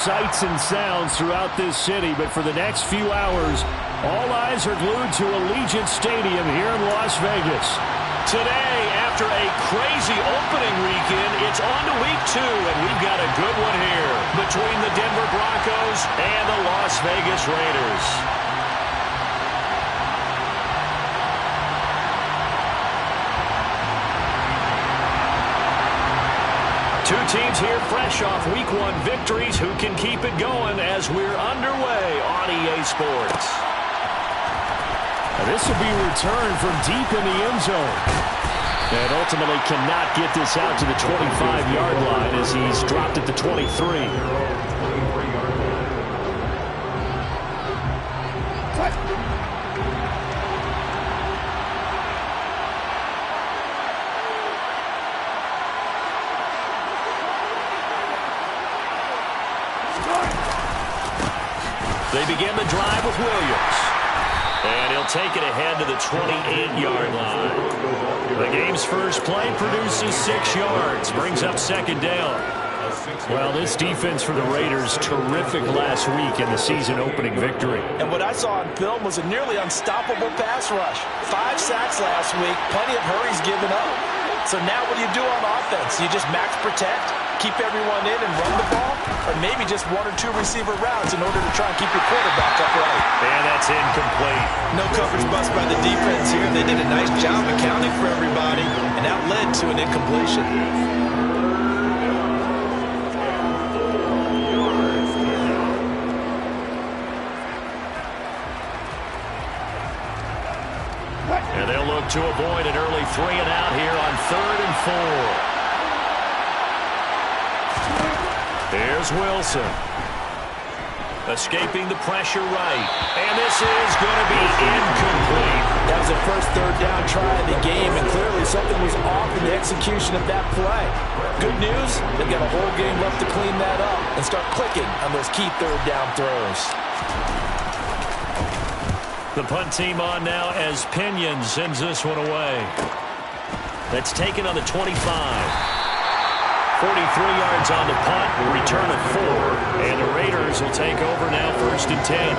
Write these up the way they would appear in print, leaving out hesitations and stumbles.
Sights and sounds throughout this city, but for the next few hours, all eyes are glued to Allegiant Stadium here in Las Vegas. Today, after a crazy opening weekend, it's on to week 2, and we've got a good one here between the Denver Broncos and the Las Vegas Raiders. Two teams here fresh off Week 1 victories. Who can keep it going as we're underway on EA Sports? This will be returned from deep in the end zone. And ultimately cannot get this out to the 25-yard line as he's dropped at the 23. They begin the drive with Williams. And he'll take it ahead to the 28-yard line. The game's first play produces 6 yards. Brings up second down. Well, this defense for the Raiders, terrific last week in the season-opening victory. And what I saw on film was a nearly unstoppable pass rush. 5 sacks last week, plenty of hurries given up. So now what do you do on offense? You just max protect, keep everyone in and run the ball, or maybe just 1 or 2 receiver routes in order to try and keep your quarterback upright. And that's incomplete. No coverage bust by the defense here. They did a nice job accounting for everybody, and that led to an incompletion. And they'll look to avoid an early 3-and-out here on 3rd and 4. Here's Wilson. Escaping the pressure right. And this is going to be incomplete. That was the first 3rd down try of the game, and clearly something was off in the execution of that play. Good news, they've got a whole game left to clean that up and start clicking on those key 3rd down throws. The punt team on now as Pinion sends this one away. That's taken on the 25. 43 yards on the punt, return of 4. And the Raiders will take over now 1st and 10.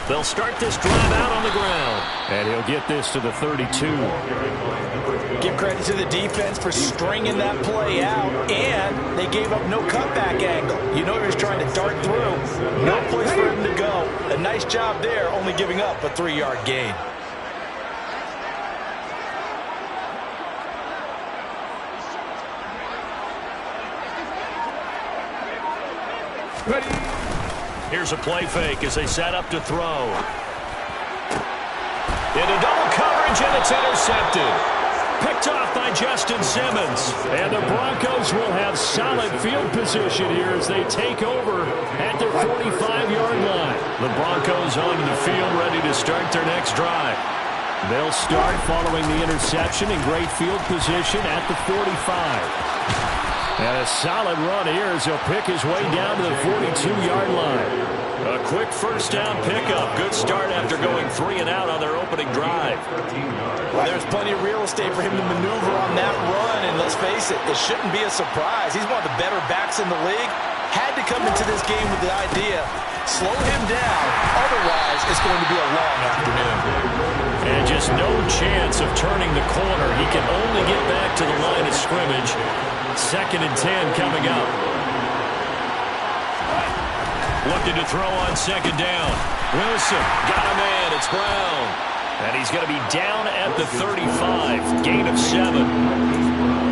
They'll start this drive out on the ground. And he'll get this to the 32. Give credit to the defense for stringing that play out, and they gave up no cutback angle. You know he was trying to dart through. No place for him to go. A nice job there, only giving up a 3-yard gain. Ready. Here's a play fake as they set up to throw. Into double coverage, and it's intercepted. Picked off by Justin Simmons. And the Broncos will have solid field position here as they take over at their 45-yard line. The Broncos onto the field, ready to start their next drive. They'll start following the interception in great field position at the 45. And a solid run here as he'll pick his way down to the 42-yard line. A quick first down pickup. Good start after going 3-and-out on their opening drive. Well, there's plenty of real estate for him to maneuver on that run, and let's face it, it shouldn't be a surprise. He's one of the better backs in the league. Had to come into this game with the idea, slow him down, otherwise it's going to be a long afternoon. And just no chance of turning the corner. He can only get back to the line of scrimmage. 2nd and 10 coming up. Looking to throw on 2nd down. Wilson got a man. It's Brown. And he's going to be down at the 35. Gain of 7.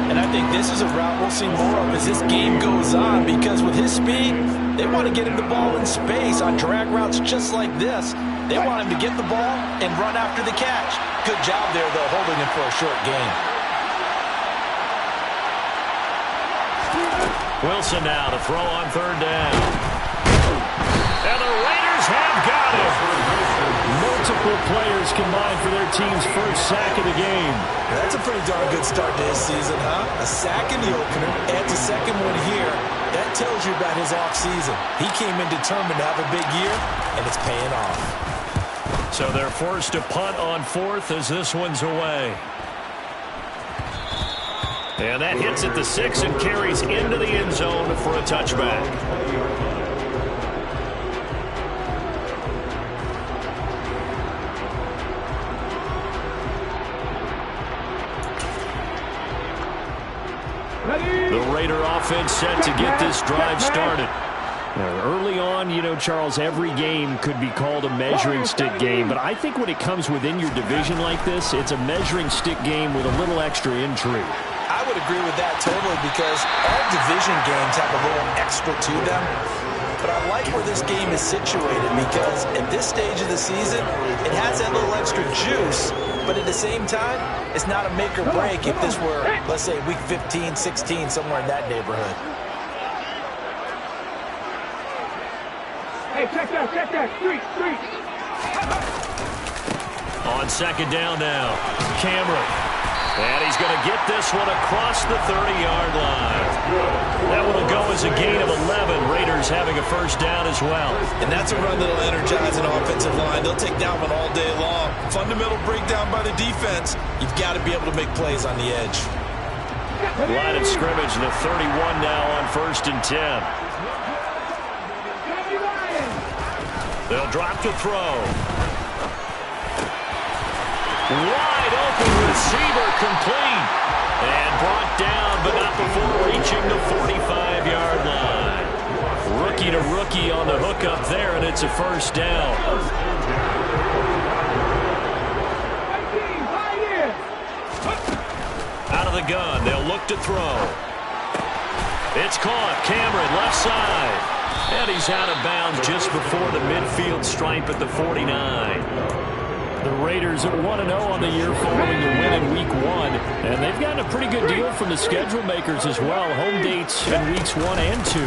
And I think this is a route we'll see more of as this game goes on, because with his speed, they want to get him the ball in space on drag routes just like this. They want him to get the ball and run after the catch. Good job there, though, holding him for a short gain. Wilson now to throw on 3rd down. And the Raiders have got him. Multiple couple of players combined for their team's first sack of the game. That's a pretty darn good start to his season, huh? A sack in the opener, adds a second one here. That tells you about his offseason. He came in determined to have a big year, and it's paying off. So they're forced to punt on fourth as this one's away. And that hits at the 6 and carries into the end zone for a touchback. The Raider offense set to get this drive started. Early on, you know, Charles, every game could be called a measuring stick game, but I think when it comes within your division like this, it's a measuring stick game with a little extra intrigue. I would agree with that totally because all division games have a little extra to them. But I like where this game is situated because at this stage of the season, it has that little extra juice, but at the same time, it's not a make or break if this were, let's say, week 15, 16, somewhere in that neighborhood. Hey, check that, street. On second down now, Cameron. And he's going to get this one across the 30-yard line. That one will go as a gain of 11. Raiders having a first down as well. And that's a run that will energize an offensive line. They'll take that one all day long. Fundamental breakdown by the defense. You've got to be able to make plays on the edge. Line of scrimmage, the 31 now on 1st and 10. They'll drop to throw. Wide open receiver complete. And brought down, but not before reaching the 45-yard line. Rookie to rookie on the hookup there, and it's a first down. Out of the gun, they'll look to throw. It's caught. Cameron, left side. And he's out of bounds just before the midfield stripe at the 49. The Raiders at 1-0 on the year following the win in Week 1. And they've gotten a pretty good deal from the schedule makers as well. Home dates in Weeks 1 and 2.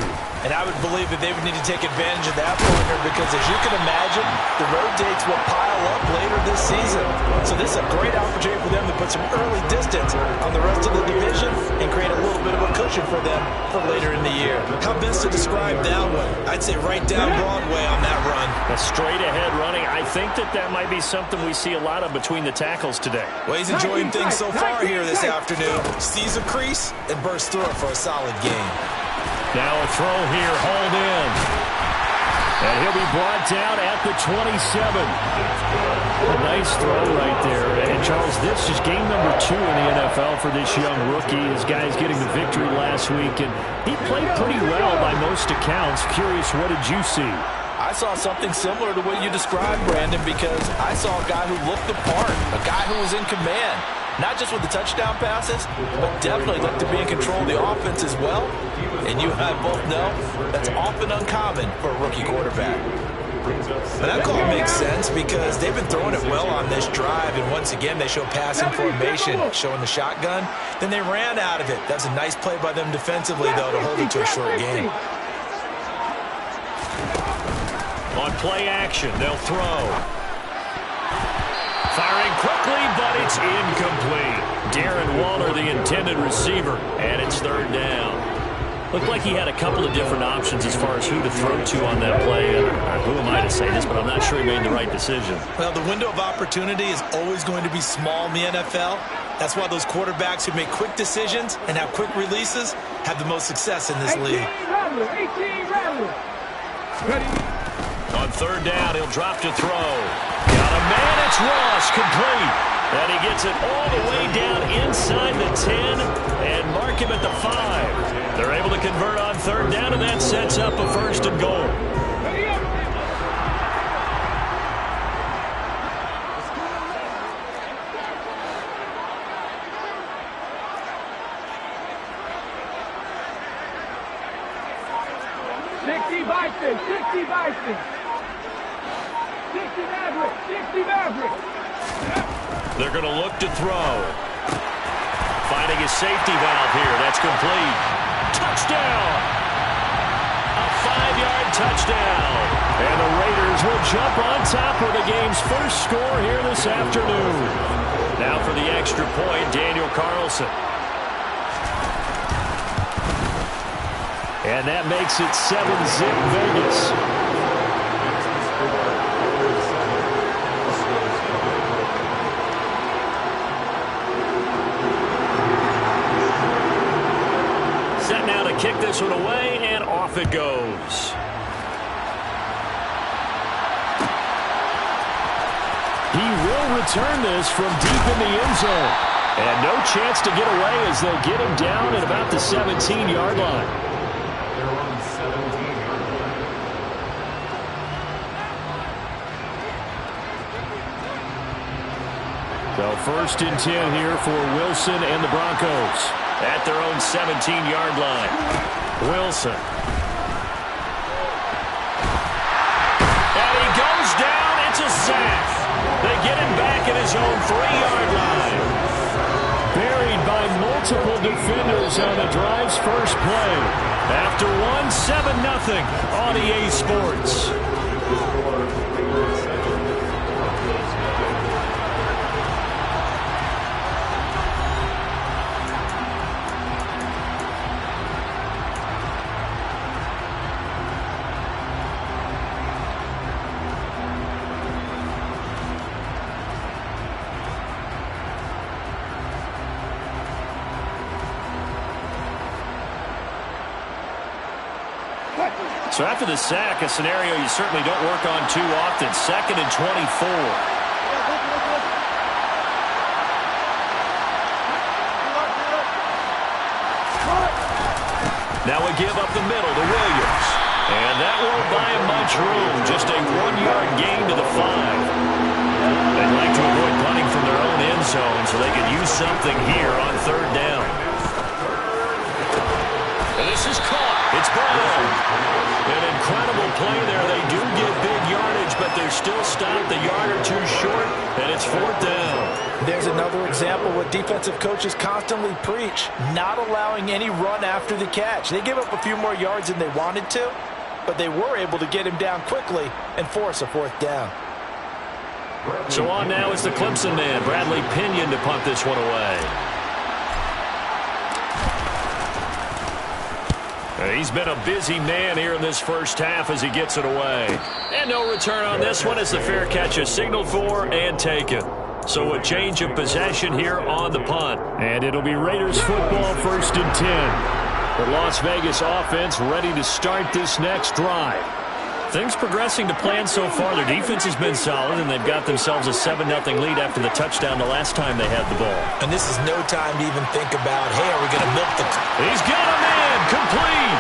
And I would believe that they would need to take advantage of that, partner, because as you can imagine, the road dates will pile up later this season. So this is a great opportunity for them to put some early distance on the rest of the division and create a little bit of a cushion for them for later in the year. How best to describe that one? I'd say right down Broadway on that run. A straight-ahead running. I think that might be something we see a lot of between the tackles today. Well, he's enjoying things so far here this afternoon. Sees a crease and bursts through it for a solid gain. Now a throw here, hauled in. And he'll be brought down at the 27. A nice throw right there. And, Charles, this is game number 2 in the NFL for this young rookie. His guy's getting the victory last week, and he played pretty well by most accounts. Curious, what did you see? I saw something similar to what you described, Brandon, because I saw a guy who looked the part, a guy who was in command. Not just with the touchdown passes, but definitely looked to be in control of the offense as well. And you and I both know that's often uncommon for a rookie quarterback. But that call makes sense because they've been throwing it well on this drive, and once again they show passing formation, showing the shotgun. Then they ran out of it. That's a nice play by them defensively, though, to hold it to a short game. On play action, they'll throw. Firing quickly, but it's incomplete. Darren Waller, the intended receiver, and it's 3rd down. Looked like he had a couple of different options as far as who to throw to on that play. Who am I to say this, but I'm not sure he made the right decision. Well, the window of opportunity is always going to be small in the NFL. That's why those quarterbacks who make quick decisions and have quick releases have the most success in this league. On 3rd down, he'll drop to throw. Got a man, it's Ross, complete. And he gets it all the way down inside the 10 and mark him at the 5. They're able to convert on 3rd down, and that sets up a 1st and goal. They're going to look to throw. Finding his safety valve here. That's complete. Touchdown! A 5-yard touchdown. And the Raiders will jump on top of the game's first score here this afternoon. Now for the extra point, Daniel Carlson. And that makes it 7-zip Vegas. Set now to kick this one away, and off it goes. He will return this from deep in the end zone. And no chance to get away as they'll get him down at about the 17-yard line. So 1st and 10 here for Wilson and the Broncos. At their own 17-yard line. Wilson. And he goes down. It's a sack. They get him back at his own 3-yard line. Buried by multiple defenders on the drive's first play. After one, 7-0 on EA Sports. So after the sack, a scenario you certainly don't work on too often. 2nd and 24. Now we give up the middle to Williams. And that won't buy him much room. Just a 1-yard gain to the 5. They'd like to avoid punting from their own end zone so they can use something here on 3rd down. And this is caught. It's Brown. An incredible play there. They do get big yardage, but they're still stopped a yard or two short, and it's 4th down. There's another example what defensive coaches constantly preach, not allowing any run after the catch. They give up a few more yards than they wanted to, but they were able to get him down quickly and force a 4th down. So on now is the Clemson man, Bradley Pinion, to punt this one away. He's been a busy man here in this first half as he gets it away. And no return on this one as the fair catch is signaled for and taken. So a change of possession here on the punt. And it'll be Raiders football 1st and 10. The Las Vegas offense ready to start this next drive. Things progressing to plan so far. Their defense has been solid, and they've got themselves a 7-0 lead after the touchdown the last time they had the ball. And this is no time to even think about, hey, are we going to milk the... He's got a man, complete.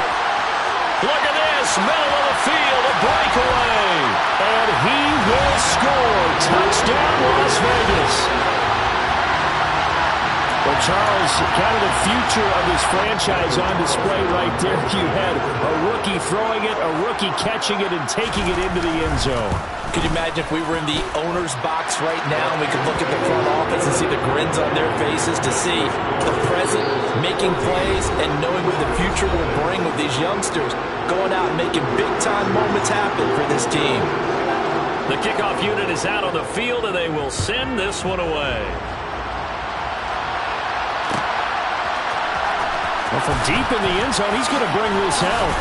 Look at this, middle of the field, a breakaway. And he will score. Touchdown, Las Vegas. Well, Charles, kind of the future of this franchise on display right there. You had a rookie throwing it, a rookie catching it, and taking it into the end zone. Could you imagine if we were in the owner's box right now and we could look at the front office and see the grins on their faces to see the present making plays and knowing what the future will bring with these youngsters going out and making big-time moments happen for this team. The kickoff unit is out on the field, and they will send this one away. Well, from deep in the end zone, he's going to bring this out.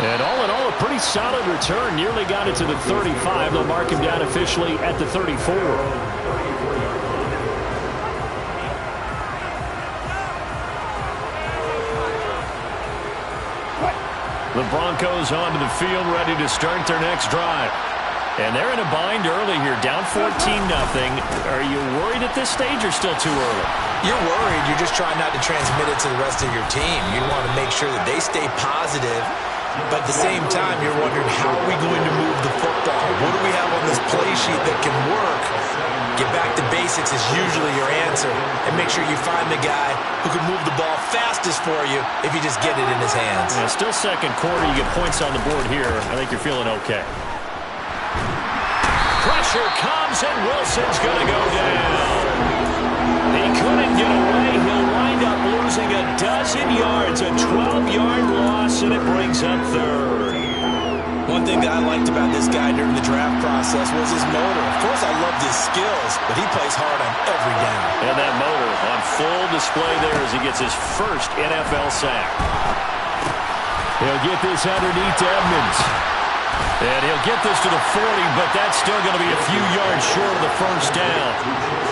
And all in all, a pretty solid return. Nearly got it to the 35. They'll mark him down officially at the 34. The Broncos onto the field, ready to start their next drive. And they're in a bind early here, down 14-0. Are you worried at this stage or still too early? You're worried. You're just trying not to transmit it to the rest of your team. You want to make sure that they stay positive. But at the same time, you're wondering, how are we going to move the football? What do we have on this play sheet that can work? Get back to basics is usually your answer. And make sure you find the guy who can move the ball fastest for you if you just get it in his hands. Yeah, still second quarter. You get points on the board here. I think you're feeling okay. Pressure comes, and Wilson's going to go down. He couldn't get away. He'll wind up losing a dozen yards, a One thing that I liked about this guy during the draft process was his motor. Of course, I loved his skills, but he plays hard on every down. And that motor on full display there as he gets his first NFL sack. He'll get this underneath to Edmonds. And he'll get this to the 40, but that's still going to be a few yards short of the first down.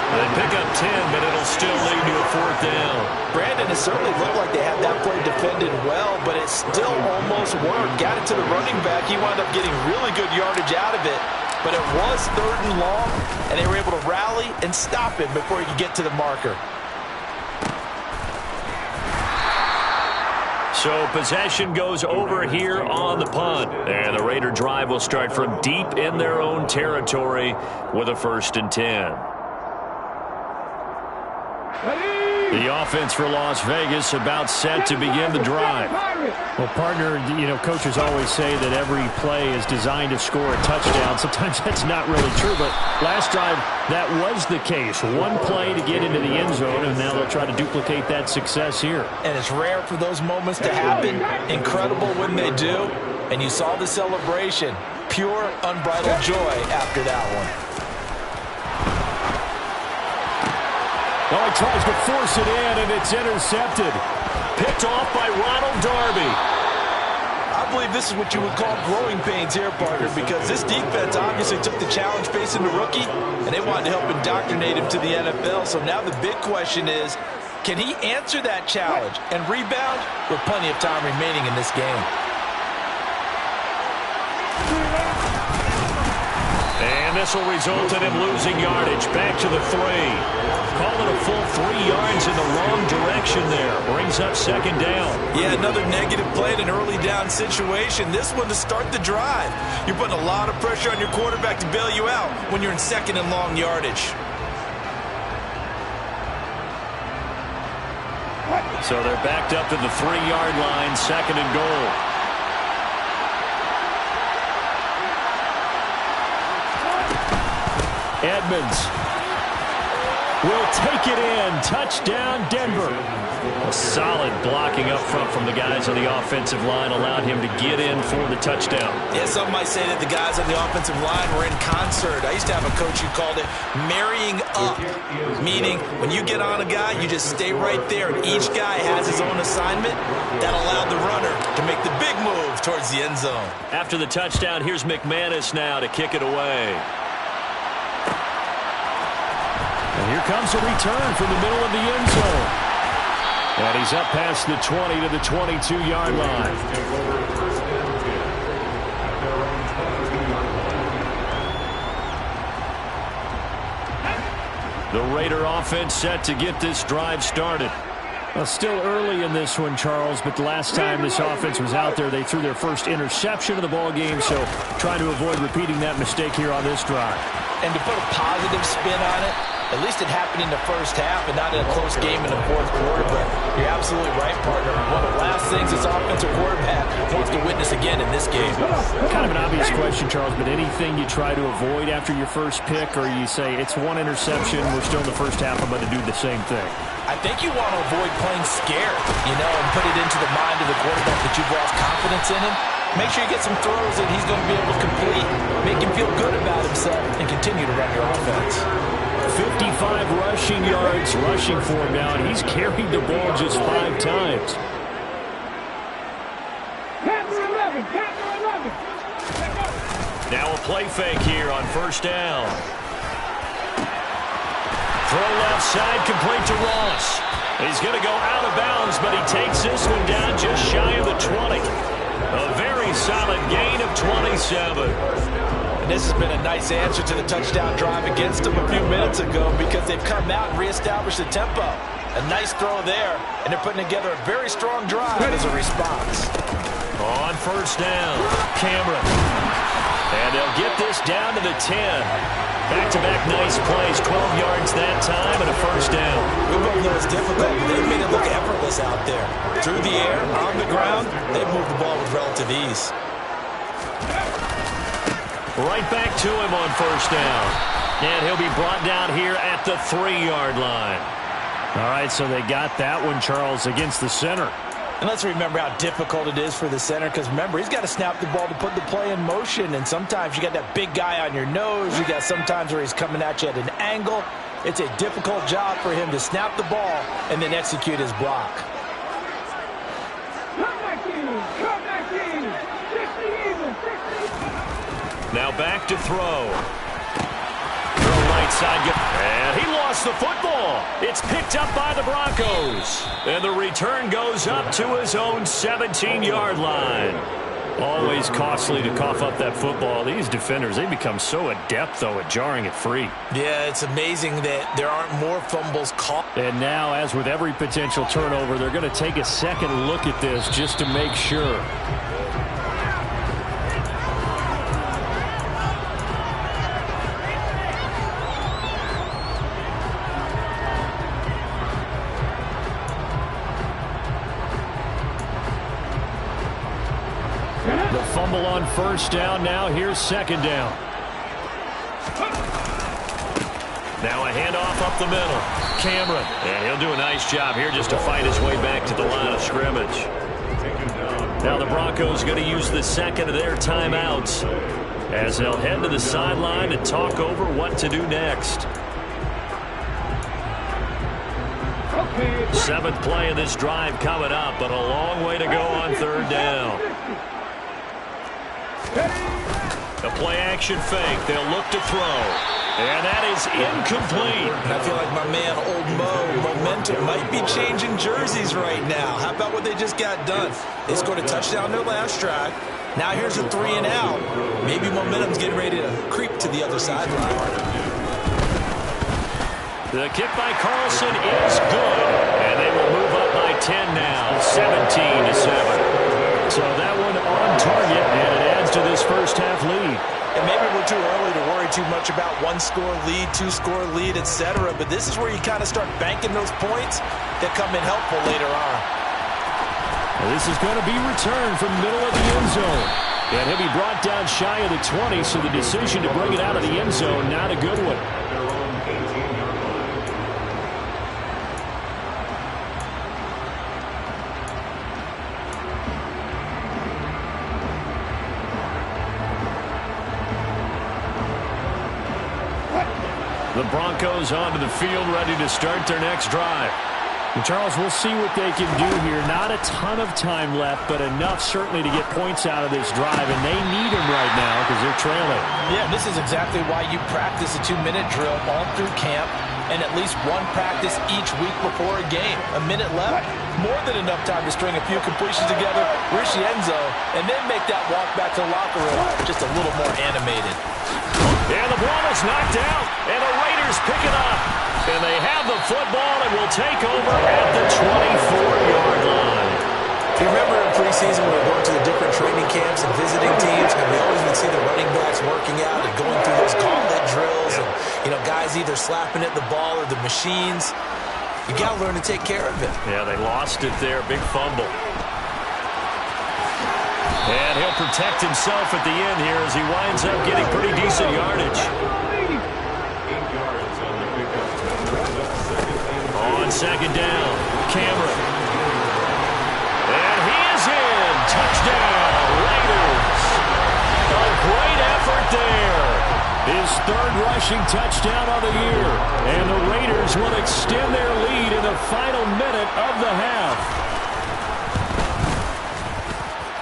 They pick up 10, but it'll still lead to a fourth down. Brandon, it certainly looked like they had that play defended well, but it still almost worked. Got it to the running back. He wound up getting really good yardage out of it, but it was 3rd and long, and they were able to rally and stop him before he could get to the marker. So possession goes over here on the punt. And the Raider drive will start from deep in their own territory with a 1st and 10. The offense for Las Vegas about set to begin the drive. Well, partner, coaches always say that every play is designed to score a touchdown. Sometimes that's not really true, but last drive, that was the case. One play to get into the end zone, and now they'll try to duplicate that success here. And it's rare for those moments to happen. Incredible when they do. And you saw the celebration. Pure, unbridled joy after that one. Oh, he tries to force it in, and it's intercepted. Picked off by Ronald Darby. I believe this is what you would call growing pains here, partner, because this defense obviously took the challenge facing the rookie, and they wanted to help indoctrinate him to the NFL. So now the big question is, can he answer that challenge and rebound with plenty of time remaining in this game? And this will result in him losing yardage. Back to the 3. Call it a full 3 yards in the wrong direction there. Brings up 2nd down. Yeah, another negative play in an early down situation. This one to start the drive. You're putting a lot of pressure on your quarterback to bail you out when you're in 2nd and long yardage. So they're backed up to the 3-yard line, 2nd and goal. Edmonds will take it in. Touchdown, Denver. A solid blocking up front from the guys on the offensive line allowed him to get in for the touchdown. Yeah, some might say that the guys on the offensive line were in concert. I used to have a coach who called it marrying up, meaning when you get on a guy, you just stay right there, and each guy has his own assignment. That allowed the runner to make the big move towards the end zone. After the touchdown, here's McManus now to kick it away. And here comes a return from the middle of the end zone. And he's up past the 20 to the 22-yard line. The Raider offense set to get this drive started. Well, still early in this one, Charles, but the last time this offense was out there, they threw their first interception of the ball game, so trying to avoid repeating that mistake here on this drive. And to put a positive spin on it, at least it happened in the first half and not in a close game in the fourth quarter. But you're absolutely right, partner. One of the last things this offensive quarterback wants to witness again in this game. Kind of an obvious question, Charles, but anything you try to avoid after your first pick, or you say it's one interception, we're still in the first half, I'm going to do the same thing? I think you want to avoid playing scared, and put it into the mind of the quarterback that you've lost confidence in him. Make sure you get some throws that he's going to be able to complete, make him feel good about himself, and continue to run your offense. 55 rushing yards rushing for him now, and he's carried the ball just 5 times. Now a play fake here on first down. Throw left side, complete to Ross. He's going to go out of bounds, but he takes this one down just shy of the 20. A very solid gain of 27. And this has been a nice answer to the touchdown drive against them a few minutes ago, because they've come out and reestablished the tempo. A nice throw there, and they're putting together a very strong drive as a response. On first down, Cameron. And they'll get this down to the 10. Back-to-back nice plays, 12 yards that time, and a first down. We both know it's difficult, but they made it look effortless out there. Through the air, on the ground, they've moved the ball with relative ease. Right back to him on first down. And he'll be brought down here at the 3-yard line. All right, so they got that one, Charles, against the center. And let's remember how difficult it is for the center, because remember, he's got to snap the ball to put the play in motion, and sometimes you got that big guy on your nose. You got sometimes where he's coming at you at an angle. It's a difficult job for him to snap the ball and then execute his block. Now back to throw. Right side, and he lost the football. It's picked up by the Broncos. And the return goes up to his own 17-yard line. Always costly to cough up that football. These defenders, they become so adept, though, at jarring it free. Yeah, it's amazing that there aren't more fumbles caught. And now, as with every potential turnover, they're going to take a second look at this just to make sure. Fumble on first down. Now here's second down. Now a handoff up the middle. Cameron. And he'll do a nice job here just to fight his way back to the line of scrimmage. Now the Broncos going to use the second of their timeouts as they'll head to the sideline and talk over what to do next. Seventh play of this drive coming up, but a long way to go on third down. A play-action fake. They'll look to throw. And that is incomplete. I feel like my man, Old Mo, momentum might be changing jerseys right now. How about what they just got done? They scored a touchdown their last drive. Now here's a 3-and-out. Maybe momentum's getting ready to creep to the other sideline. The kick by Carlson is good. And they will move up by 10 now, 17-7. So that one on target, and it adds to this first half lead. And maybe we're too early to worry too much about one-score lead, two-score lead, etc. But this is where you kind of start banking those points that come in helpful later on. Well, this is going to be returned from the middle of the end zone. And he'll be brought down shy of the 20, so the decision to bring it out of the end zone, not a good one. The Broncos onto the field, ready to start their next drive. And Charles, we'll see what they can do here. Not a ton of time left, but enough certainly to get points out of this drive, and they need them right now because they're trailing. Yeah, this is exactly why you practice a 2-minute drill all through camp and at least one practice each week before a game. A minute left, more than enough time to string a few completions together, reach the end zone, and then make that walk back to the locker room just a little more animated. And the ball is knocked out, and the Raiders pick it up. And they have the football and will take over at the 24-yard line. You remember in preseason when we were going to the different training camps and visiting teams, and we always would see the running backs working out and going through those gauntlet drills, and, you know, guys either slapping at the ball or the machines. You got to learn to take care of it. Yeah, they lost it there. Big fumble. And he'll protect himself at the end here as he winds up getting pretty decent yardage. On second down, Cameron. And he is in. Touchdown, Raiders. A great effort there. His third rushing touchdown of the year. And the Raiders will extend their lead in the final minute of the half.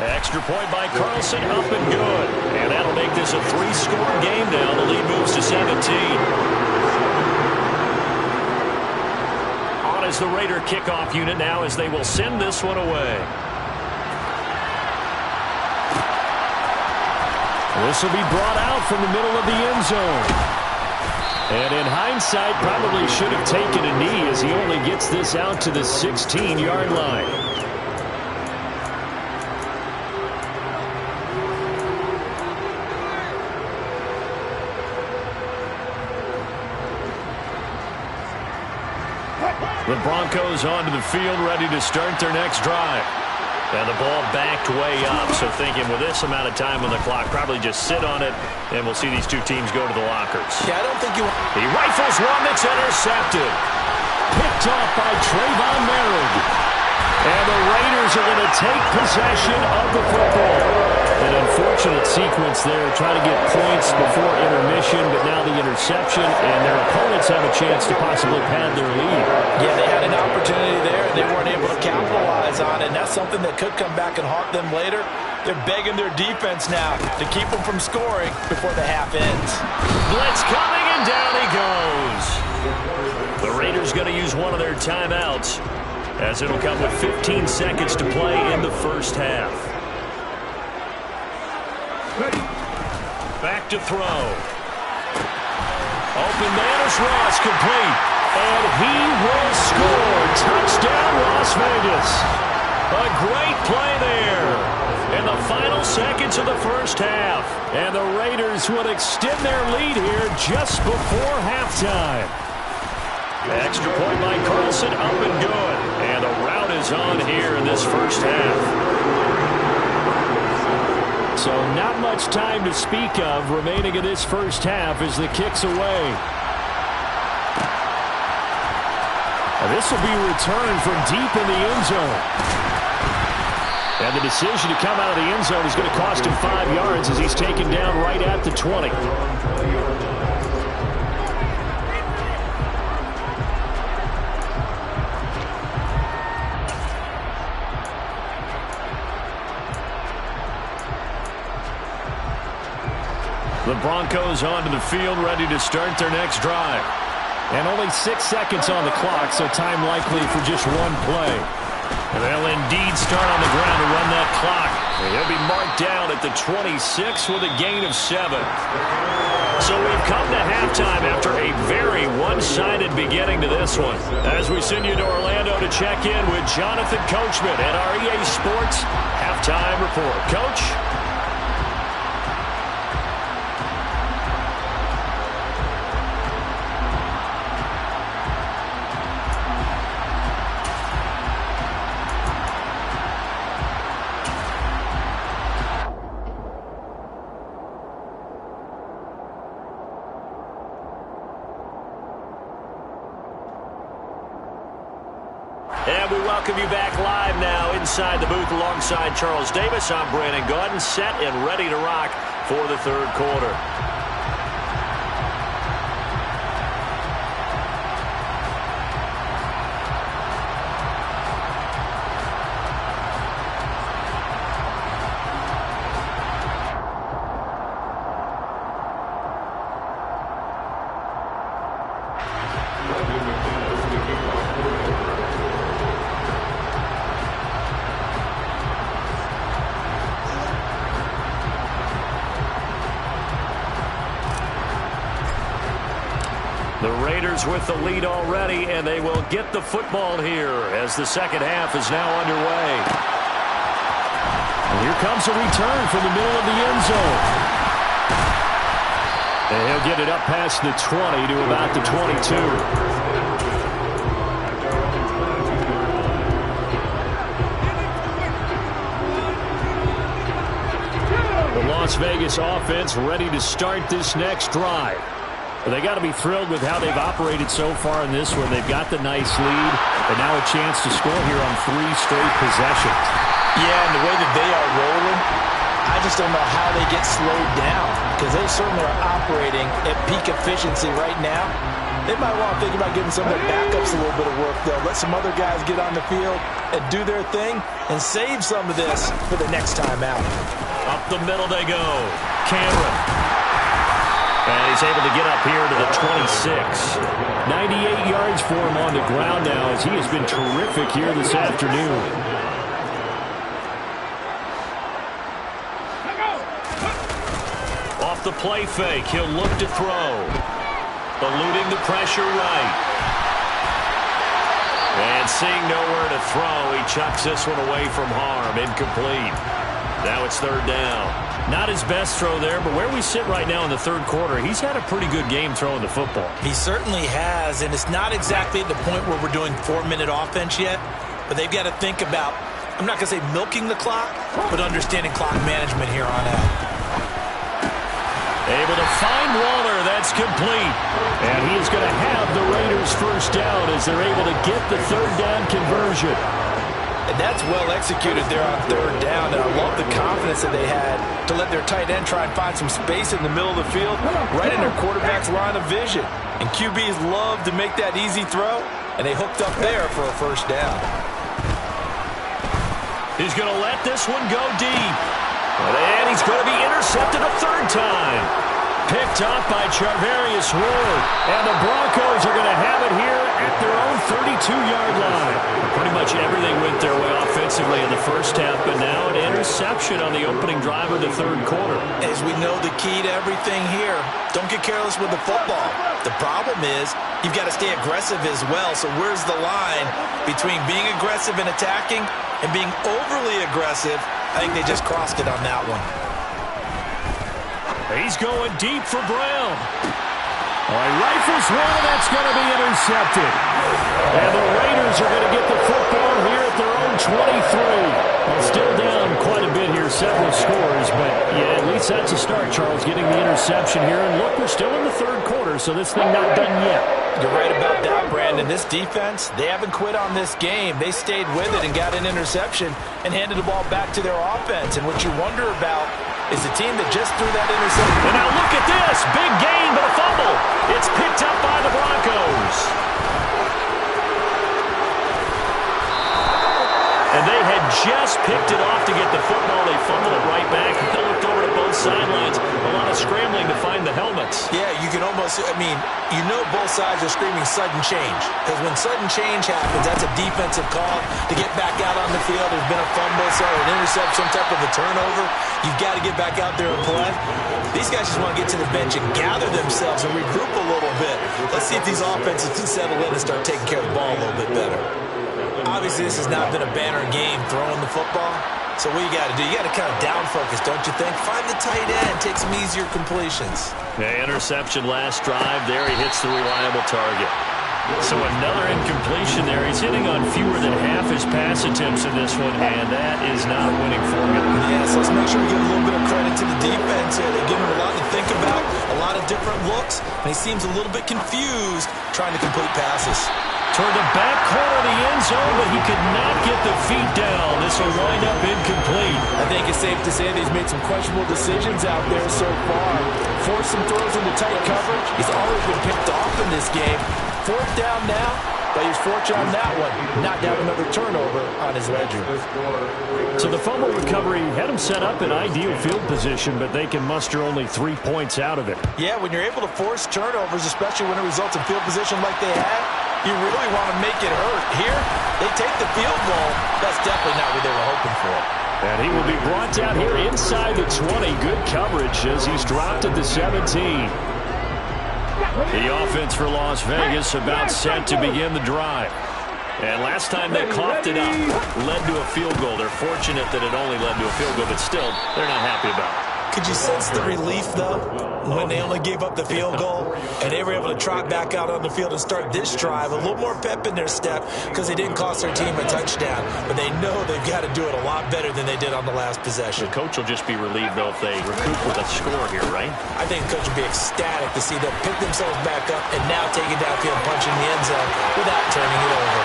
Extra point by Carlson, up and good. And that'll make this a 3-score game now. The lead moves to 17. On is the Raider kickoff unit now as they will send this one away. This will be brought out from the middle of the end zone. And in hindsight, probably should have taken a knee as he only gets this out to the 16-yard line. The Broncos onto the field, ready to start their next drive. And the ball backed way up, so thinking with this amount of time on the clock, probably just sit on it, and we'll see these two teams go to the lockers. Yeah, I don't think you... He rifles one that's intercepted. Picked off by Trayvon Merritt. And the Raiders are going to take possession of the football. An unfortunate sequence there, trying to get points before intermission, but now the interception, and their opponents have a chance to possibly pad their lead. Yeah, they had an opportunity there, and they weren't able to capitalize on it, and that's something that could come back and haunt them later. They're begging their defense now to keep them from scoring before the half ends. Blitz coming, and down he goes. The Raiders going to use one of their timeouts, as it'll come with 15 seconds to play in the first half. Back to throw. Open man is Ross, complete. And he will score. Touchdown, Las Vegas. A great play there in the final seconds of the first half. And the Raiders would extend their lead here just before halftime. Extra point by Carlson, up and good. And the route is on here in this first half. So not much time to speak of remaining in this first half as the kick's away. And this will be returned from deep in the end zone. And the decision to come out of the end zone is going to cost him 5 yards as he's taken down right at the 20. The Broncos onto the field, ready to start their next drive. And only 6 seconds on the clock, so time likely for just one play. And they'll indeed start on the ground to run that clock. And he'll be marked down at the 26 with a gain of 7. So we've come to halftime after a very one-sided beginning to this one. As we send you to Orlando to check in with Jonathan Coachman at our EA Sports Halftime Report. Coach? And we welcome you back live now inside the booth alongside Charles Davis. I'm Brandon Gaudin, set and ready to rock for the third quarter. The Raiders with the lead already, and they will get the football here as the second half is now underway. And here comes a return from the middle of the end zone. And he'll get it up past the 20 to about the 22. The Las Vegas offense ready to start this next drive. But they got to be thrilled with how they've operated so far in this one. They've got the nice lead, and now a chance to score here on 3 straight possessions. Yeah, and the way that they are rolling, I just don't know how they get slowed down, because they certainly are operating at peak efficiency right now. They might want to think about giving some of their backups a little bit of work, though. Let some other guys get on the field and do their thing and save some of this for the next time out. Up the middle they go. Cameron. And he's able to get up here to the 26. 98 yards for him on the ground now as he has been terrific here this afternoon. Off the play fake, he'll look to throw. Eluding the pressure right. And seeing nowhere to throw, he chucks this one away from harm. Incomplete. Now it's third down. Not his best throw there, but where we sit right now in the third quarter, he's had a pretty good game throwing the football. He certainly has, and it's not exactly at the point where we're doing 4-minute offense yet, but they've got to think about, I'm not going to say milking the clock, but understanding clock management here on out. Able to find Waller. That's complete. And he is going to have the Raiders first down as they're able to get the third down conversion. And that's well executed there on third down. And I love the confidence that they had to let their tight end try and find some space in the middle of the field, right in their quarterback's line of vision. And QBs love to make that easy throw, and they hooked up there for a first down. He's going to let this one go deep. And he's going to be intercepted a third time. Picked off by Charvarius Ward. And the Broncos are going to have it here at their own 32-yard line. Pretty much everything went their way offensively in the first half, but now an interception on the opening drive of the third quarter. As we know, the key to everything here, don't get careless with the football. The problem is you've got to stay aggressive as well. So where's the line between being aggressive and attacking and being overly aggressive? I think they just crossed it on that one. He's going deep for Brown. Rifles one, and that's going to be intercepted. And the Raiders are going to get the football here at their own 23. Well, still down quite a bit here, several scores, but yeah, at least that's a start, Charles, getting the interception here. And look, we're still in the third quarter, so this thing not done yet. You're right about that, Brandon. This defense, they haven't quit on this game. They stayed with it and got an interception and handed the ball back to their offense. And what you wonder about is the team that just threw that interception. And now look at this. Big gain, but a fumble. It's picked up by the Broncos. And they had just picked it off to get the football. They fumbled it right back. They looked over to both sidelines. A lot of scrambling to find the helmets. Yeah, you can almost, you know both sides are screaming sudden change. Because when sudden change happens, that's a defensive call to get back out on the field. There's been a fumble, so an interception, some type of a turnover. You've got to get back out there and play. These guys just want to get to the bench and gather themselves and regroup a little bit. Let's see if these offenses can settle in and start taking care of the ball a little bit better. Obviously, this has not been a banner game throwing the football. So what you got to do, you got to kind of down focus, don't you think? Find the tight end, take some easier completions. The interception last drive. There he hits the reliable target. So another incompletion there. He's hitting on fewer than half his pass attempts in this one, and that is not a winning formula. Yeah, so let's make sure we give a little bit of credit to the defense here. They give him a lot to think about, a lot of different looks, and he seems a little bit confused trying to complete passes. Toward the back corner of the end zone, but he could not get the feet down. This will wind up incomplete. I think it's safe to say that he's made some questionable decisions out there so far. Forced some throws into tight coverage. He's always been picked off in this game. Fourth down now, but he's fortunate on that one, not to have another turnover on his ledger. So the fumble recovery had him set up in ideal field position, but they can muster only 3 points out of it. Yeah, when you're able to force turnovers, especially when it results in field position like they had, you really want to make it hurt. Here, they take the field goal. That's definitely not what they were hoping for. And he will be brought down here inside the 20. Good coverage as he's dropped at the 17. The offense for Las Vegas about set to begin the drive. And last time they coughed it up, led to a field goal. They're fortunate that it only led to a field goal, but still, they're not happy about it. Could you sense the relief, though, when they only gave up the field goal and they were able to trot back out on the field and start this drive? A little more pep in their step because they didn't cost their team a touchdown, but they know they've got to do it a lot better than they did on the last possession. The coach will just be relieved, though, if they recoup with a score here, right? I think the coach will be ecstatic to see them pick themselves back up and now take it downfield, punching the end zone without turning it over.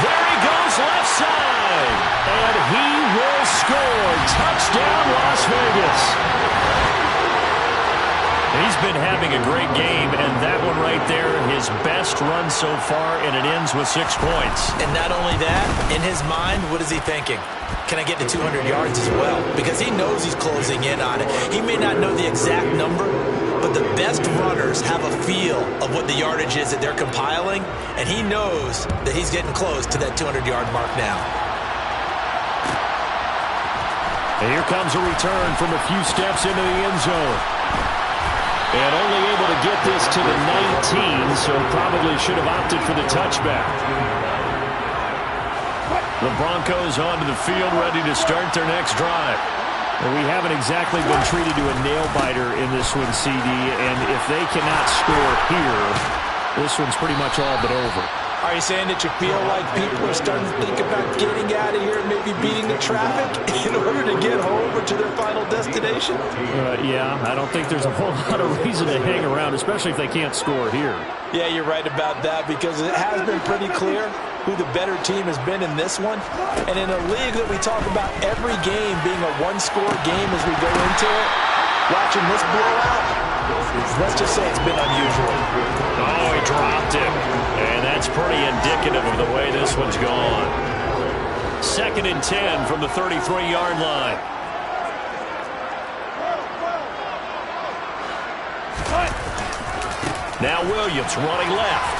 There he goes, left side. And he will score. Touchdown, Las Vegas. He's been having a great game, and that one right there, his best run so far, and it ends with 6 points. And not only that, in his mind, what is he thinking? Can I get to 200 yards as well? Because he knows he's closing in on it. He may not know the exact number, but the best runners have a feel of what the yardage is that they're compiling, and he knows that he's getting close to that 200-yard mark now. And here comes a return from a few steps into the end zone. And only able to get this to the 19, so probably should have opted for the touchback. The Broncos onto the field, ready to start their next drive. And we haven't exactly been treated to a nail-biter in this one, CD, and if they cannot score here, this one's pretty much all but over. Are you saying that you feel like people are starting to think about getting out of here and maybe beating the traffic in order to get home or to their final destination? Yeah, I don't think there's a whole lot of reason to hang around, especially if they can't score here. Yeah, you're right about that because it has been pretty clear who the better team has been in this one. And in a league that we talk about every game being a one-score game as we go into it, watching this blowout, let's just say it's been unusual. Oh, he dropped him. And that's pretty indicative of the way this one's gone. 2nd and 10 from the 33-yard line. Now Williams running left.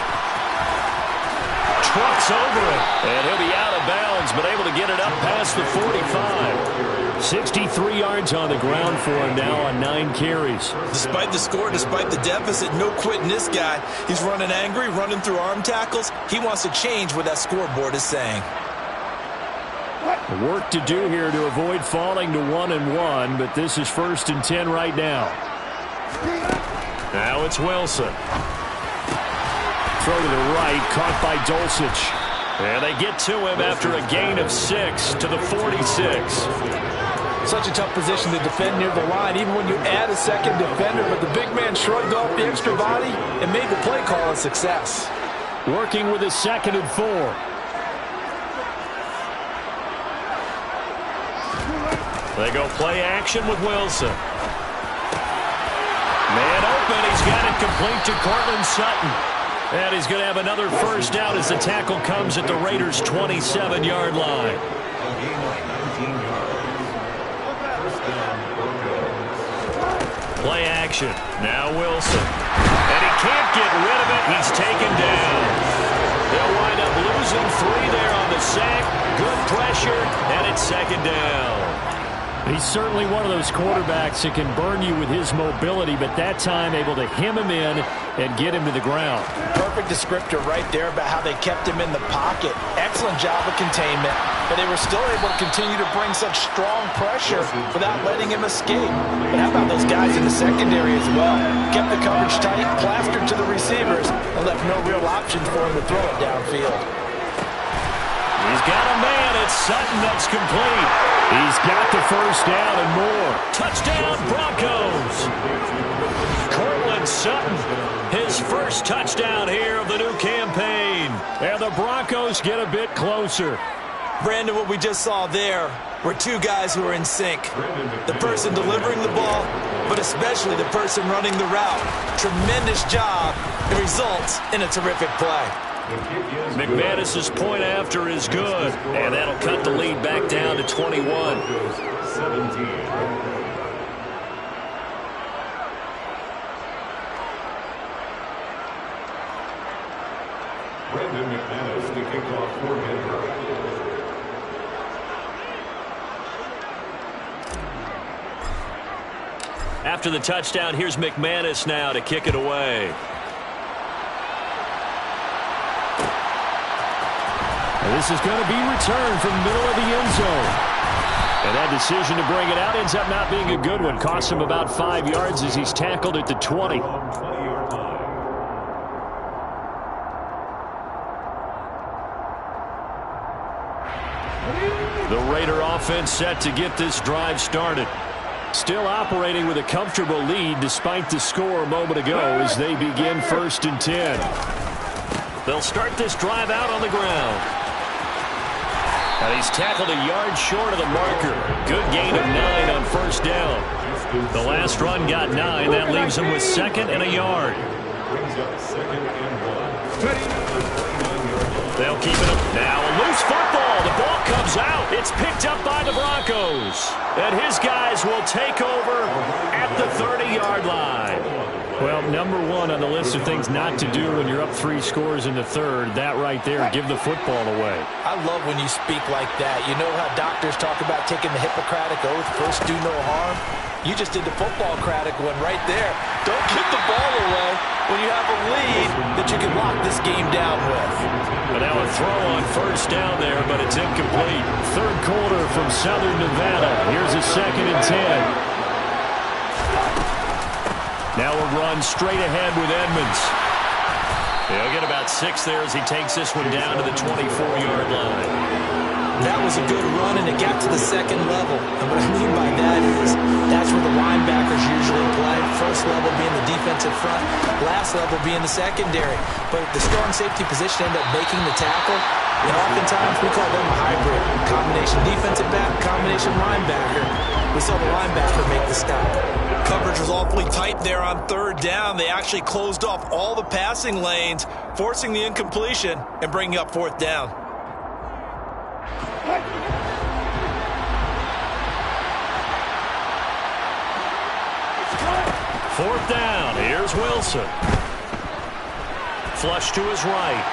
Trucks over it. And he'll be out of bounds, but able to get it up past the 45. 63 yards on the ground for him now on 9 carries. Despite the score, despite the deficit, no quitting this guy. He's running angry, running through arm tackles. He wants to change what that scoreboard is saying. Work to do here to avoid falling to 1-1, but this is 1st and 10 right now. Now it's Wilson. Throw to the right, caught by Dulcich. And they get to him after a gain of 6 to the 46. Such a tough position to defend near the line, even when you add a second defender. But the big man shrugged off the extra body and made the play call a success. Working with his 2nd and 4. They go play action with Wilson. Man open. He's got it complete to Cortland Sutton. And he's going to have another first down as the tackle comes at the Raiders' 27-yard line. Play action. Now Wilson. And he can't get rid of it. He's taken down. They'll wind up losing 3 there on the sack. Good pressure, and it's 2nd down. He's certainly one of those quarterbacks that can burn you with his mobility, but that time able to hem him in and get him to the ground. Perfect descriptor right there about how they kept him in the pocket. Excellent job of containment, but they were still able to continue to bring such strong pressure without letting him escape. But how about those guys in the secondary as well? Kept the coverage tight, plastered to the receivers, and left no real options for him to throw it downfield. He's got a man. It's Sutton that's complete. He's got the first down and more. Touchdown, Broncos. Cortland Sutton, his first touchdown here of the new campaign. And the Broncos get a bit closer. Brandon, what we just saw there were 2 guys who are in sync. The person delivering the ball, but especially the person running the route. Tremendous job. It results in a terrific play. McManus's point after is good, and that'll cut the lead back down to 21. Brandon McManus, the kickoff coordinator. After the touchdown, here's McManus now to kick it away. This is going to be returned from the middle of the end zone. And that decision to bring it out ends up not being a good one. Cost him about 5 yards as he's tackled at the 20. The Raider offense set to get this drive started. Still operating with a comfortable lead despite the score a moment ago as they begin 1st and 10. They'll start this drive out on the ground. And he's tackled a yard short of the marker. Good gain of 9 on first down. The last run got 9. That leaves him with 2nd and a yard. They'll keep it up. Now a loose football. The ball comes out. It's picked up by the Broncos. And his guys will take over at the 30-yard line. Well, number 1 on the list of things not to do when you're up 3 scores in the third. That right there, give the football away. I love when you speak like that. You know how doctors talk about taking the Hippocratic oath, first do no harm? You just did the football-cratic one right there. Don't give the ball away when you have a lead that you can lock this game down with. But now a throw on first down there, but it's incomplete. Third quarter from Southern Nevada. Here's a 2nd and 10. Now a run straight ahead with Edmonds. He'll get about 6 there as he takes this one down to the 24-yard line. That was a good run, and it got to the second level. And what I mean by that is that's where the linebackers usually play. First level being the defensive front, last level being the secondary. But the strong safety position ended up making the tackle. And oftentimes we call them a hybrid. Combination defensive back, combination linebacker. We saw the linebacker make the stop. Coverage was awfully tight there on third down. They actually closed off all the passing lanes, forcing the incompletion and bringing up fourth down. Fourth down. Here's Wilson. Flush to his right.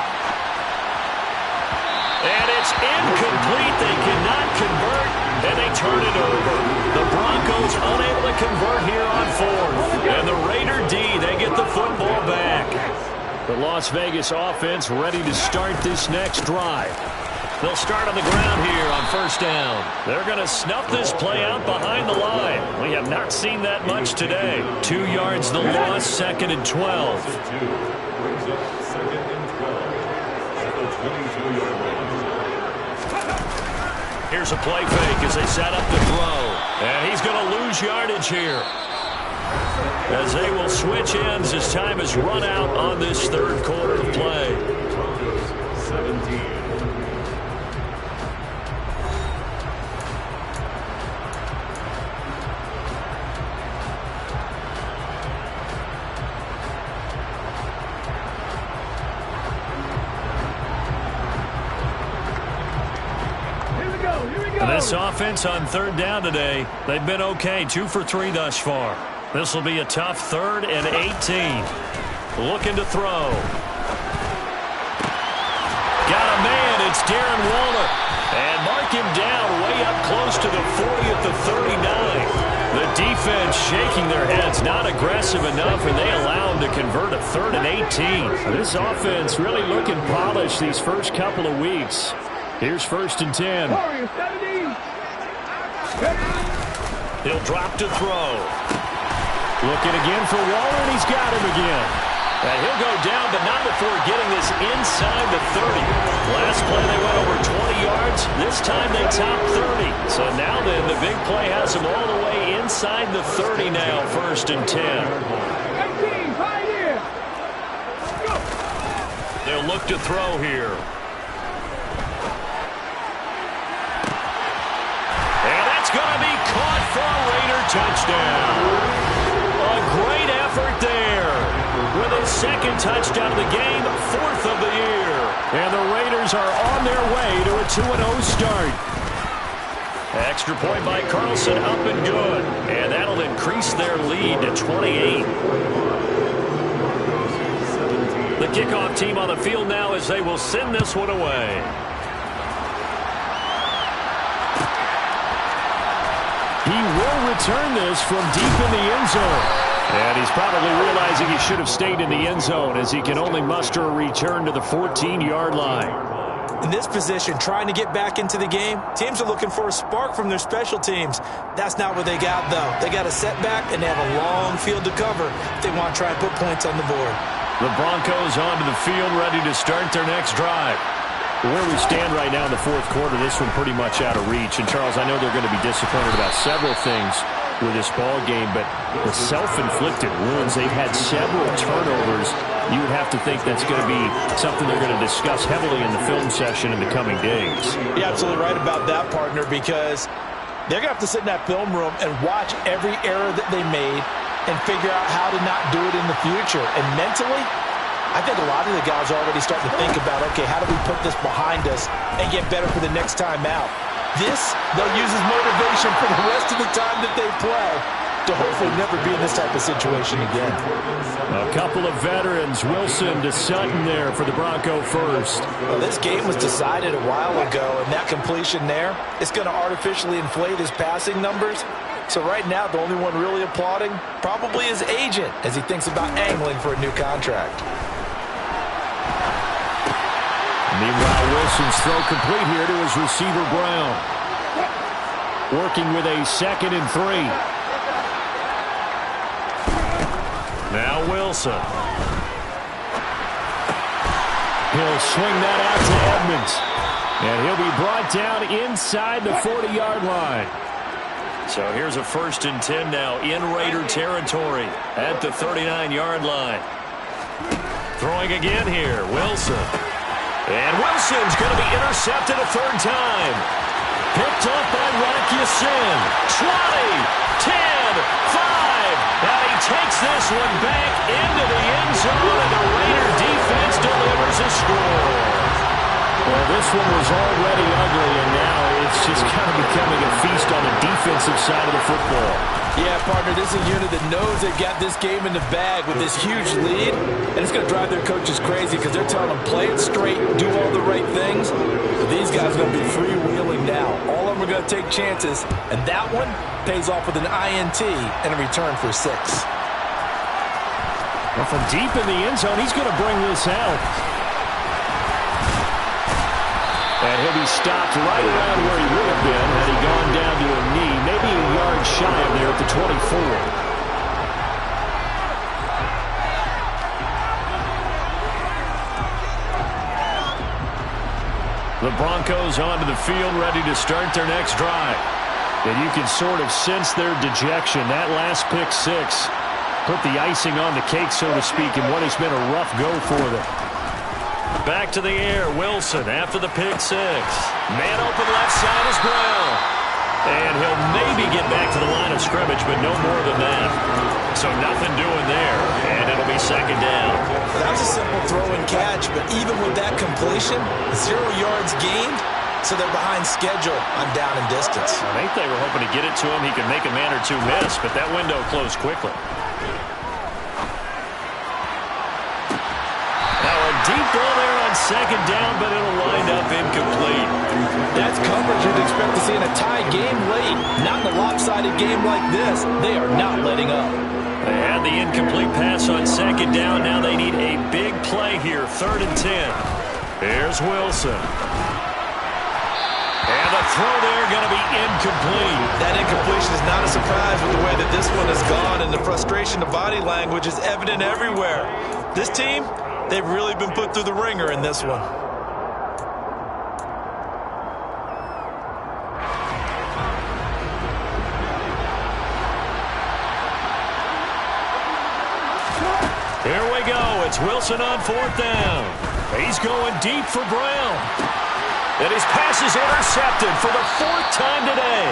And it's incomplete. They cannot convert, and they turn it over. The Broncos unable to convert here on fourth. And the Raider D, they get the football back. The Las Vegas offense ready to start this next drive. They'll start on the ground here on first down. They're going to snuff this play out behind the line. We have not seen that much today. 2 yards the loss, 2nd and 12. Brings up 2nd and 12 at the 22-yard line. Here's a play fake as they set up the throw. And he's going to lose yardage here, as they will switch ends as time has run out on this third quarter of play. Broncos 17. This offense on third down today, they've been okay, 2 for 3 thus far. This will be a tough 3rd and 18. Looking to throw. Got a man, it's Darren Waller. And mark him down way up close to the 40 at the 39. The defense shaking their heads, not aggressive enough, and they allow him to convert a 3rd and 18. This offense really looking polished these first couple of weeks. Here's 1st and 10. He'll drop to throw. Looking again for Waller, and he's got him again. And he'll go down, but not before getting this inside the 30. Last play they went over 20 yards. This time they topped 30. So now then, the big play has them all the way inside the 30 now, 1st and 10. They'll look to throw here. Going to be caught for a Raider touchdown. A great effort there. With his 2nd touchdown of the game, 4th of the year. And the Raiders are on their way to a 2-0 start. Extra point by Carlson, up and good. And that'll increase their lead to 28. The kickoff team on the field now as they will send this one away. He will return this from deep in the end zone. And he's probably realizing he should have stayed in the end zone as he can only muster a return to the 14-yard line. In this position, trying to get back into the game, teams are looking for a spark from their special teams. That's not what they got, though. They got a setback, and they have a long field to cover if they want to try and put points on the board. The Broncos onto the field, ready to start their next drive. Where we stand right now in the 4th quarter, this one pretty much out of reach. And, Charles, I know they're going to be disappointed about several things with this ball game, but the self-inflicted wounds, they've had several turnovers. You would have to think that's going to be something they're going to discuss heavily in the film session in the coming days. You're absolutely right about that, partner, because they're going to have to sit in that film room and watch every error that they made and figure out how to not do it in the future. And mentally, I think a lot of the guys are already starting to think about, okay, how do we put this behind us and get better for the next time out? This, they'll use as motivation for the rest of the time that they play to hopefully never be in this type of situation again. A couple of veterans, Wilson to Sutton there for the Bronco first. Well, this game was decided a while ago, and that completion there is going to artificially inflate his passing numbers. So right now, the only one really applauding probably his agent as he thinks about angling for a new contract. Meanwhile, Wilson's throw complete here to his receiver, Brown. Working with a 2nd and 3. Now Wilson. He'll swing that out to Edmonds. And he'll be brought down inside the 40-yard line. So here's a 1st and 10 now in Raider territory at the 39-yard line. Throwing again here, Wilson. And Wilson's going to be intercepted a 3rd time. Picked up by Rocky Sin. 20, 10, 5. Now he takes this one back into the end zone, and the Raider defense delivers a score. Well, this one was already ugly, and now it's just kind of becoming a feast on the defensive side of the football. Yeah, partner, this is a unit that knows they've got this game in the bag with this huge lead, and it's going to drive their coaches crazy because they're telling them play it straight, do all the right things. But these guys are going to be freewheeling now. All of them are going to take chances, and that one pays off with an INT and a return for 6. Well, from deep in the end zone, he's going to bring this out. And he'll be stopped right around where he would have been had he gone down to a knee, maybe a yard shy of there at the 24. The Broncos onto the field, ready to start their next drive. And you can sort of sense their dejection. That last pick 6 put the icing on the cake, so to speak, in what has been a rough go for them. Back to the air, Wilson after the pick 6. Man open left side is Brown. And he'll maybe get back to the line of scrimmage, but no more than that. So nothing doing there, and it'll be 2nd down. That was a simple throw and catch, but even with that completion, 0 yards gained, so they're behind schedule on down and distance. I think they were hoping to get it to him. He could make a man or two miss, but that window closed quickly. Deep ball there on 2nd down, but it'll wind up incomplete. That's coverage you'd expect to see in a tie game late. Not in a lopsided game like this. They are not letting up. They had the incomplete pass on 2nd down. Now they need a big play here, 3rd and 10. Here's Wilson. And the throw there going to be incomplete. That incompletion is not a surprise with the way that this one has gone, and the frustration of body language is evident everywhere. This team, they've really been put through the ringer in this one. Here we go. It's Wilson on 4th down. He's going deep for Brown. And his pass is intercepted for the 4th time today.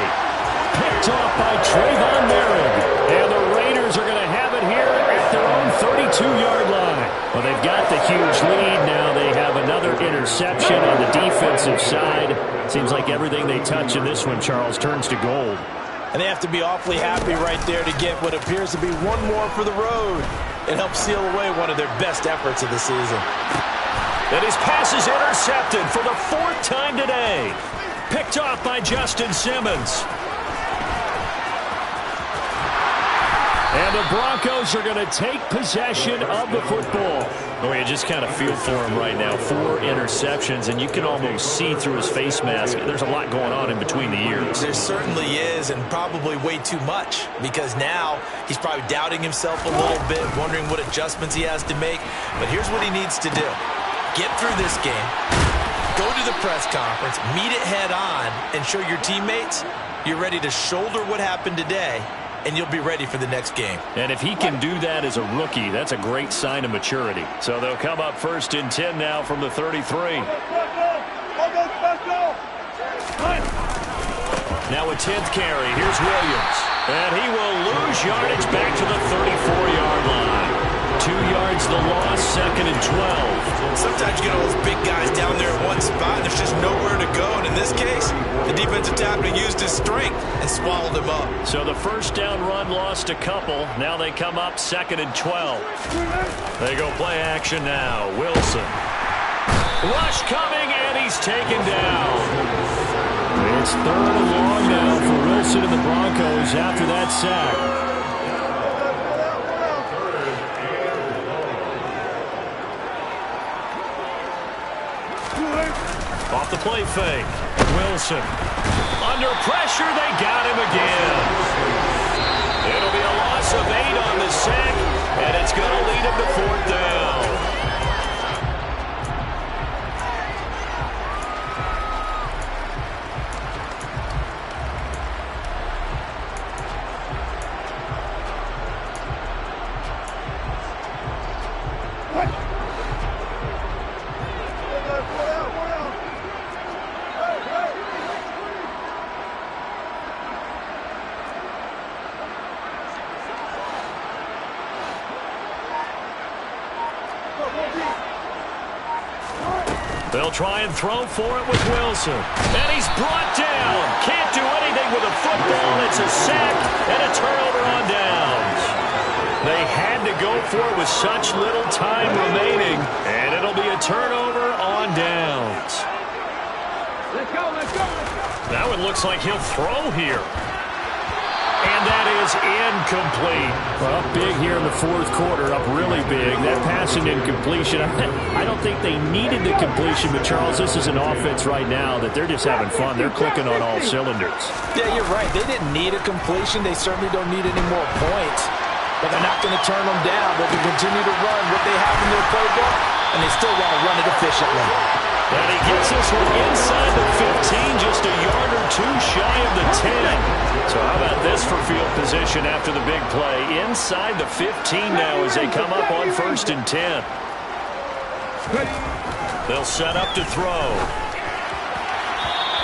Picked off by Trayvon Merritt. And the Raiders are going to have it here at their own 32-yard line. Well, they've got the huge lead. Now they have another interception on the defensive side. Seems like everything they touch in this one, Charles, turns to gold. And they have to be awfully happy right there to get what appears to be one more for the road. It helps seal away one of their best efforts of the season. And his pass is intercepted for the 4th time today. Picked off by Justin Simmons. And the Broncos are going to take possession of the football. Oh, you just kind of feel for him right now. 4 interceptions, and you can almost see through his face mask. There's a lot going on in between the ears. There certainly is, and probably way too much, because now he's probably doubting himself a little bit, wondering what adjustments he has to make. But here's what he needs to do. Get through this game, go to the press conference, meet it head on, and show your teammates you're ready to shoulder what happened today, and you'll be ready for the next game. And if he can do that as a rookie, that's a great sign of maturity. So they'll come up 1st and 10 now from the 33. Now a 10th carry. Here's Williams. And he will lose yardage back to the 34-yard line. 2 yards the loss, 2nd and 12. Sometimes you get all those big guys down there in one spot, and there's just nowhere to go. And in this case, the defensive tackle used his strength and swallowed him up. So the 1st down run lost a couple. Now they come up 2nd and 12. They go play action now. Wilson. Rush coming, and he's taken down. It's 3rd and long now for Wilson and the Broncos after that sack. Off the play fake. Wilson. Under pressure, they got him again. It'll be a loss of 8 on the sack, and it's going to lead him to 4th down. They'll try and throw for it with Wilson. And he's brought down. Can't do anything with a football. It's a sack and a turnover on downs. They had to go for it with such little time remaining. And it'll be a turnover on downs. Let's go, let's go, let's go. That one looks like he'll throw here. And that is incomplete. Well, big here in the fourth quarter, up really big. That passing incompletion, I don't think they needed the completion, but Charles, this is an offense right now that they're just having fun. They're clicking on all cylinders. Yeah, you're right. They didn't need a completion. They certainly don't need any more points. But they're not going to turn them down. They can continue to run what they have in their playbook, and they still want to run it efficiently. And he gets this one inside the 15, just a yard or two shy of the 10. So how about this for field position after the big play? Inside the 15 now as they come up on 1st and 10. They'll set up to throw.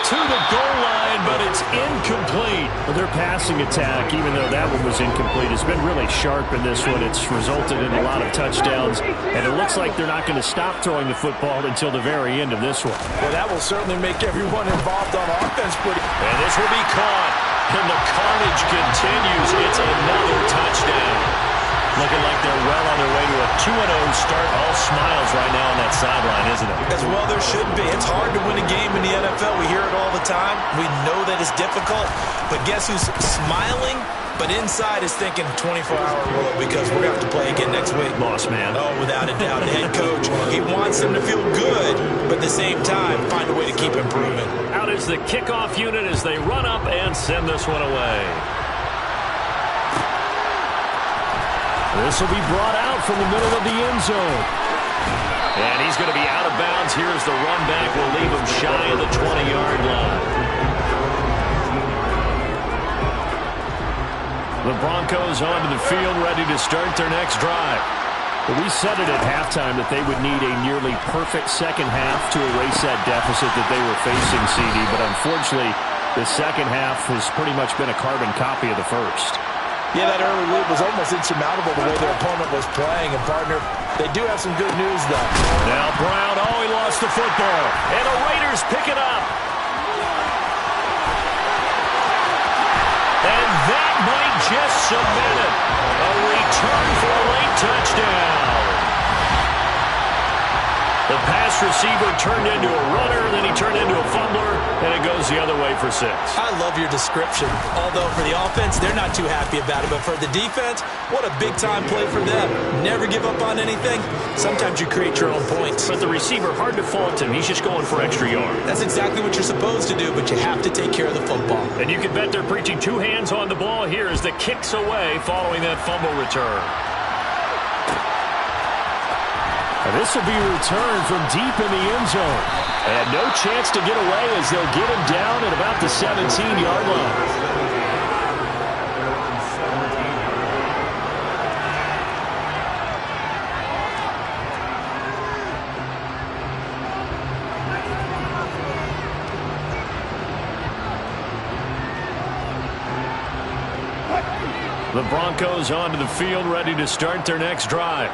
To the goal line, but it's incomplete. Well, their passing attack, even though that one was incomplete, has been really sharp in this one. It's resulted in a lot of touchdowns, and it looks like they're not going to stop throwing the football until the very end of this one. Well, that will certainly make everyone involved on offense pretty. And this will be caught, and the carnage continues. It's another touchdown. Looking like they're well on their way to a 2-0 start. All smiles right now on that sideline, isn't it? As well there should be. It's hard to win a game in the NFL. We hear it all the time. We know that it's difficult. But guess who's smiling? But inside is thinking 24-hour rule because we're going to have to play again next week. Boss man. Oh, without a doubt. The head coach, he wants them to feel good, but at the same time, find a way to keep improving. Out is the kickoff unit as they run up and send this one away. This will be brought out from the middle of the end zone. And he's going to be out of bounds. Here's the run back. Will leave him shy of the 20-yard line. The Broncos onto the field, ready to start their next drive. Well, we said it at halftime that they would need a nearly perfect second half to erase that deficit that they were facing, CD. But unfortunately, the second half has pretty much been a carbon copy of the first. Yeah, that early lead was almost insurmountable the way their opponent was playing. And, partner, they do have some good news, though. Now Brown, he lost the football. And the Raiders pick it up. And that might just cement it. A return for a late touchdown. The pass receiver turned into a runner, then he turned into a fumbler, and it goes the other way for 6. I love your description. Although for the offense, they're not too happy about it. But for the defense, what a big-time play for them. Never give up on anything. Sometimes you create your own points. But the receiver, hard to fault him. He's just going for extra yards. That's exactly what you're supposed to do, but you have to take care of the football. And you can bet they're preaching 2 hands on the ball here as the kick's away following that fumble return. This will be returned from deep in the end zone. And no chance to get away as they'll get him down at about the 17-yard line. The Broncos onto the field, ready to start their next drive.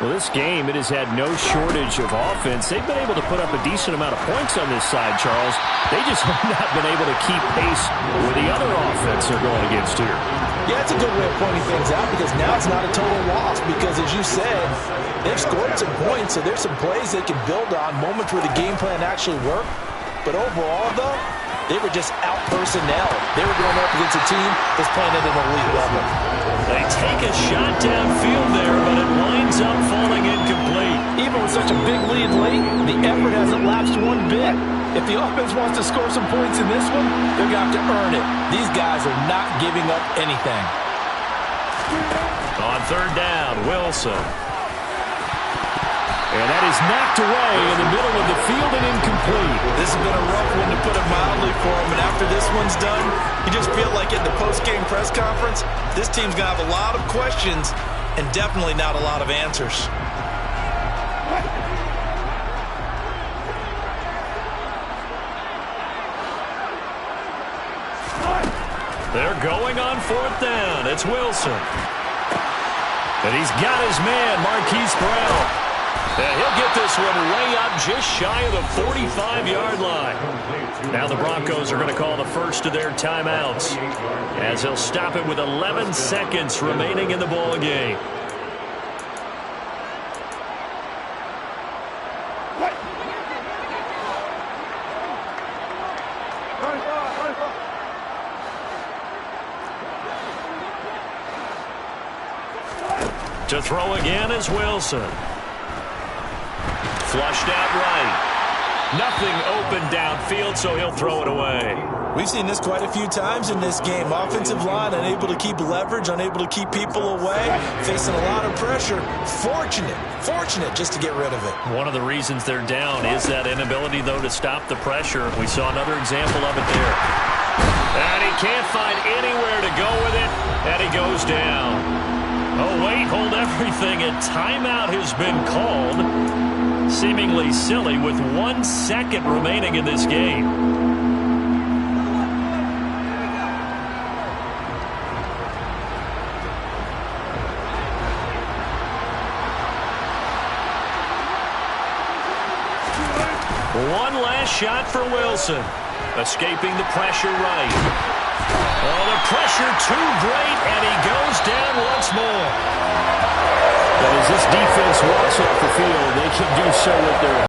Well, this game, it has had no shortage of offense. They've been able to put up a decent amount of points on this side, Charles. They just have not been able to keep pace with the other offense they're going against here. Yeah, it's a good way of pointing things out because now it's not a total loss because, as you said, they've scored some points, so there's some plays they can build on, moments where the game plan actually worked. But overall, though, they were just out-personnel. They were going up against a team that's playing at an elite level. They take a shot downfield there, but it winds up falling incomplete. Even with such a big lead late, the effort hasn't lapsed one bit. If the offense wants to score some points in this one, they're going to have to earn it. These guys are not giving up anything. On 3rd down, Wilson. And that is knocked away in the middle of the field and incomplete. This has been a rough one to put it mildly for him, and after this one's done, you just feel like in the post-game press conference, this team's going to have a lot of questions and definitely not a lot of answers. They're going on 4th down. It's Wilson. And he's got his man, Marquise Brown. And he'll get this one way up just shy of the 45-yard line. Now the Broncos are going to call the first of their timeouts as they'll stop it with 11 seconds remaining in the ball game. To throw again is Wilson. Flushed out right. Nothing open downfield, so he'll throw it away. We've seen this quite a few times in this game. Offensive line unable to keep leverage, unable to keep people away, facing a lot of pressure. Fortunate just to get rid of it. One of the reasons they're down is that inability, though, to stop the pressure. We saw another example of it there. And he can't find anywhere to go with it, and he goes down. Oh, wait, hold everything. A timeout has been called. Seemingly silly with 1 second remaining in this game. One last shot for Wilson. Escaping the pressure right. Oh, the pressure too great, and he goes down once more. But as this defense walks off the field, they can do so with their